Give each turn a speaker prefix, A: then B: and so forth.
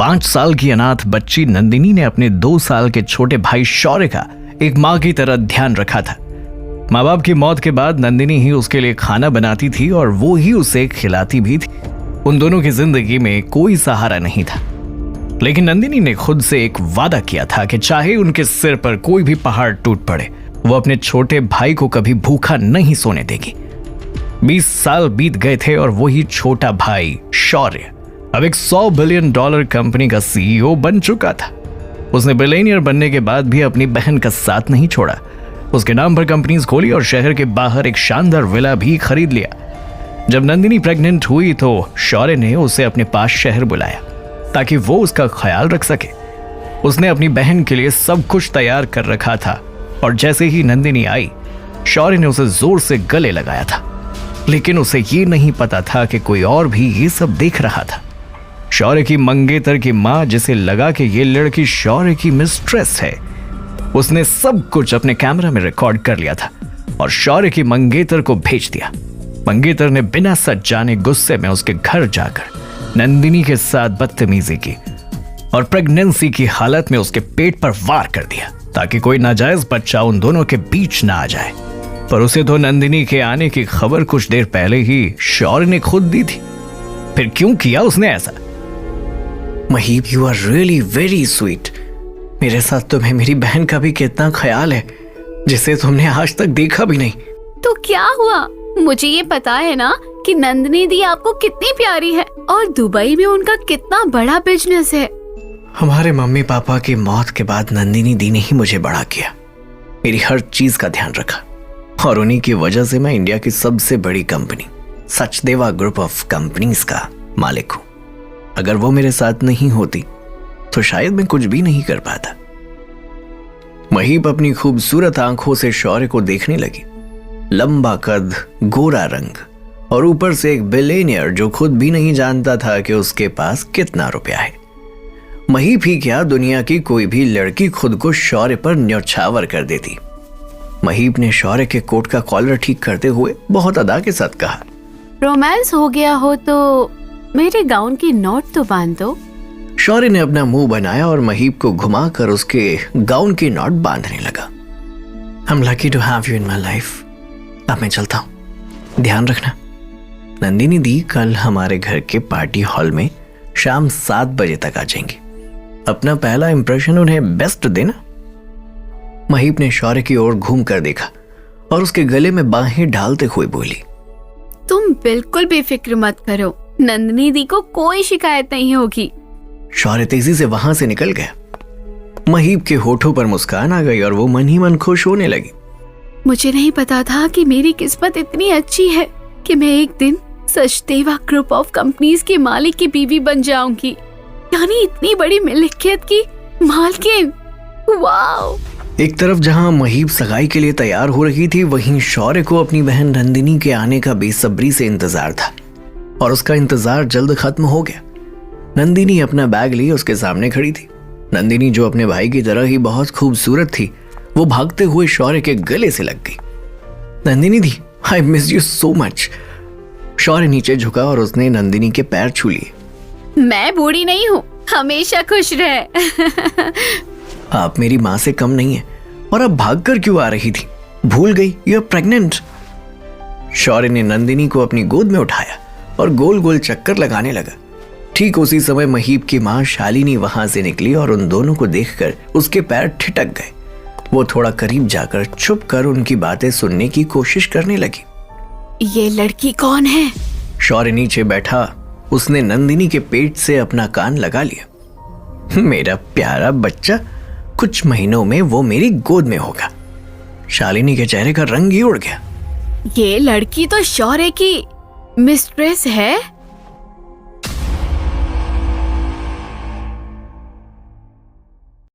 A: 5 साल की अनाथ बच्ची नंदिनी ने अपने 2 साल के छोटे भाई शौर्य का एक माँ की तरह ध्यान रखा था। माँ बाप की मौत के बाद नंदिनी ही उसके लिए खाना बनाती थी और वो ही उसे खिलाती भी थी। उन दोनों की जिंदगी में कोई सहारा नहीं था, लेकिन नंदिनी ने खुद से एक वादा किया था कि चाहे उनके सिर पर कोई भी पहाड़ टूट पड़े, वो अपने छोटे भाई को कभी भूखा नहीं सोने देगी। 20 साल बीत गए थे और वही छोटा भाई शौर्य अब एक $100 बिलियन कंपनी का CEO बन चुका था। उसने बिलियनियर बनने के बाद भी अपनी बहन का साथ नहीं छोड़ा। उसके नाम पर कंपनीज खोली और शहर के बाहर एक शानदार विला भी खरीद लिया। जब नंदिनी प्रेग्नेंट हुई तो शौर्य ने उसे अपने पास शहर बुलाया ताकि वो उसका ख्याल रख सके। उसने अपनी बहन के लिए सब कुछ तैयार कर रखा था और जैसे ही नंदिनी आई, शौर्य ने उसे जोर से गले लगाया था, लेकिन उसे ये नहीं पता था कि कोई और भी ये सब देख रहा था। शौर्य की मंगेतर की माँ, जिसे लगा कि ये लड़की शौर्य की मिस्ट्रेस है, उसने सब कुछ अपने कैमरा में रिकॉर्ड कर लिया था और शौर्य की मंगेतर को भेज दिया। मंगेतर ने बिना सच जाने गुस्से में उसके घर जाकर नंदिनी के साथ बदतमीजी की और प्रेगनेंसी की हालत में उसके पेट पर वार कर दिया ताकि कोई नाजायज बच्चा उन दोनों के बीच ना आ जाए। पर उसे तो नंदिनी के आने की खबर कुछ देर पहले ही शौर्य ने खुद दी थी। फिर क्यों किया उसने ऐसा?
B: Mahip, you are really very sweet. मेरे साथ तुम्हें मेरी बहन का भी कितना ख्याल है, जिसे तुमने आज तक देखा भी नहीं।
C: तो क्या हुआ? मुझे ये पता है ना कि नंदिनी दी आपको कितनी प्यारी है और दुबई में उनका कितना बड़ा बिजनेस है।
B: हमारे मम्मी पापा की मौत के बाद नंदिनी दी ने ही मुझे बड़ा किया, मेरी हर चीज का ध्यान रखा और उन्हीं की वजह से मैं इंडिया की सबसे बड़ी company Sachdeva group of companies का मालिक हूं। अगर वो मेरे साथ नहीं होती तो शायद मैं कुछ भी नहीं कर पाता। महीप अपनी खूबसूरत आंखों से शौर्य को देखने लगी। लंबा कद, गोरा रंग और ऊपर से एक बिलियनियर जो खुद भी नहीं जानता था कि उसके पास कितना रुपया है। महीप ही क्या, दुनिया की कोई भी लड़की खुद को शौर्य पर न्यौछावर कर देती। महीप ने शौर्य के कोट का कॉलर ठीक करते हुए बहुत अदा के साथ कहा,
C: रोमांस हो गया हो तो मेरे गाउन की नॉट तो बांध दो।
B: शौर्य ने अपना मुंह बनाया और महीप को घुमाकर उसके गाउन की नॉट बांधने लगा। I'm lucky to have you in my life। अब मैं चलता हूं, ध्यान रखना। नंदिनी दी कल हमारे घर के पार्टी हॉल में शाम 7 बजे तक आ जाएंगी। अपना पहला इंप्रेशन उन्हें बेस्ट देना। महीप ने शौर्य की ओर घूम कर देखा और उसके गले में बाहें डालते हुए बोली,
C: तुम बिल्कुल बेफिक्र मत करो, नंदिनी दी को कोई शिकायत नहीं होगी।
B: शौर्य तेजी से वहां से निकल गया। महीप के होठों पर मुस्कान आ गई और वो मन ही मन खुश होने लगी।
C: मुझे नहीं पता था कि मेरी किस्मत इतनी अच्छी है कि मैं एक दिन सचदेवा ग्रुप ऑफ कंपनीज के मालिक की बीवी बन जाऊंगी, यानी इतनी बड़ी मिल्कियत की मालकिन। वाओ!
B: एक तरफ जहां महीप सगाई के लिए तैयार हो रही थी, वहीं शौर्य को अपनी बहन नंदिनी के आने का बेसब्री से इंतजार था और उसका इंतजार जल्द खत्म हो गया। नंदिनी अपना बैग लिए उसके सामने खड़ी थी। नंदिनी, जो अपने भाई की तरह ही बहुत खूबसूरत थी, वो भागते हुए शौर्य के गले से लग गई। Nandini di, I miss you so much. Shaurya नीचे झुका और उसने नंदिनी के पैर छू लिए।
C: मैं बूढ़ी नहीं हूँ, हमेशा खुश रहे।
B: आप मेरी माँ से कम नहीं है और अब भागकर क्यों आ रही थी? भूल गई यू आर प्रेग्नेंट। शौर्य ने नंदिनी को अपनी गोद में उठाया और गोल गोल चक्कर लगाने लगा। ठीक उसी समय महीप की माँ शालिनी वहां से निकली और उन दोनों को देखकर उसके पैर ठिठक गए। वो थोड़ा करीब जाकर छुप कर उनकी बातें सुनने की कोशिश करने लगी।
C: ये लड़की कौन है?
B: शौर्य नीचे बैठा, उसने नंदिनी के पेट से अपना कान लगा लिया। मेरा प्यारा बच्चा, कुछ महीनों में वो मेरी गोद में होगा। शालिनी के चेहरे का रंग ही उड़ गया।
C: ये लड़की तो शौर्य की मिस्ट्रेस है।